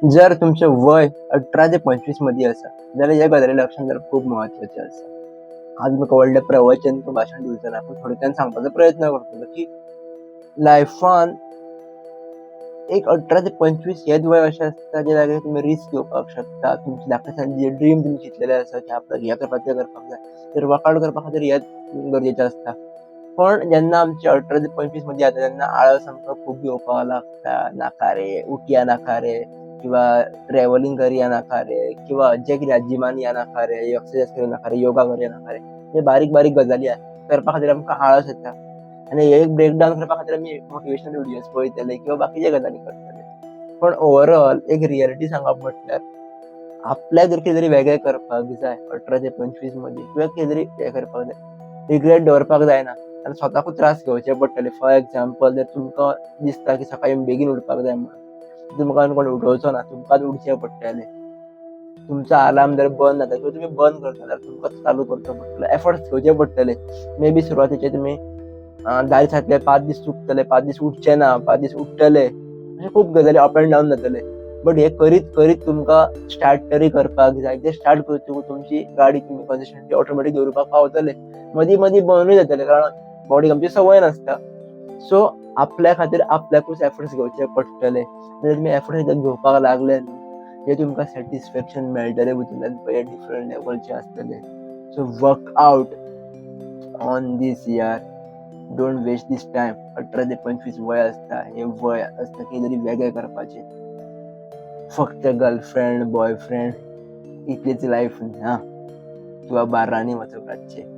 जर तुमचं वय 18 ते 25 मध्ये असेल जाल्यार हे गजाली लक्षात दवरप खूप महत्वाचें आसा. आज म्हाका व्हडलें प्रवचन किंवा भाशण दिवचें ना, पूण थोडक्यान सांगपाचो प्रयत्न करतलो की लायफान एक 18 ते 25 हेच वय अशें आसता ज्या जाग्यार तुमी रिस्क घेवपाक शकता. तुमचे धाकटेपणांतले जे ड्रीम तुमी चिंतलेले आसा की आपल्याक हें करपाक तें करपाक जाय, तर वर्कआवट करपा खातीर हेच गरजेचें आसता. पण जेन्ना आमचे 18 ते 25 मध्ये जाता तेन्ना आळस आमकां खूब येवपाक लागता. नाका रे, उठया नाका रे, किंवा ट्रॅव्हलिंग करया नाका रे, किंवा जें कितें जिमान या नाका रे, एक्सरसाइज करया नाका रे, योगा करया नाका रे, हे बारीक बारीक गजाली करपा खातीर आमकां आळस येता. आनी हे एक ब्रेक डावन करपा खातीर आमी मोटिवेशनल व्हिडिओज पळयतले किंवा बाकीचे गजाली करतले. पण ओवरऑल एक रियलिटी सांगप म्हटल्यार आपल्याक जर कितें तरी वेगळें करपाक जाय 18 ते 25 मध्ये किंवा कितें तरी हें करपाक जाय, रिग्रेट दवरपाक जायना आनी स्वताकूच त्रास घेवचे पडटले. फॉर एग्जांपल जर तुमकां दिसता की सकाळी बेगीन उठपाक जाय म्हणून, तुमकां कोण उठोवचो ना, तुमकांच उठचें पडटलें. तुमचो अलार्म जर बंद जाता किंवा तुमी बंद करता जाल्यार तुमकांच चालू करचो पडटलो. एफर्ट्स घेवचे पडटले. मे बी सुरवातेचे तुमी 10 दिसांतले 5 दीस चुकतले, 5 दीस उठचे ना, 5 दीस उठटले, अशे खूब गजाली अप एंड डावन जातले. बट हे करीत करीत तुमकां स्टार्ट तरी करपाक जाय. ते स्टार्ट करतकूच तुमची गाडी तुमी कन्सिस्टंटली ऑटोमॅटीक दवरुपाक पावतले. मदीं मदीं बंदूय जातले कारण बॉडीक आमची संवय नासता. सो आपल्या खातीर आपल्याकूच एफर्ट्स घेवचे पडटले. जर तुमी एफर्ट्स घेवपाक लागले न्हू, जे तुमकां सॅटिस्फॅक्शन मेळटलें भितरल्यान पळय डिफरंट लेवलचें आसतलें. So work out on this यार. Don't waste this time. 18 ते 25 वय आसता, हे वय आसता कितें तरी वेगळें करपाचें. फक्त गर्लफ्रेंड, बॉयफ्रेंड इतलीच लायफ ना, किंवा बार्रांनी वचूंक रातचें.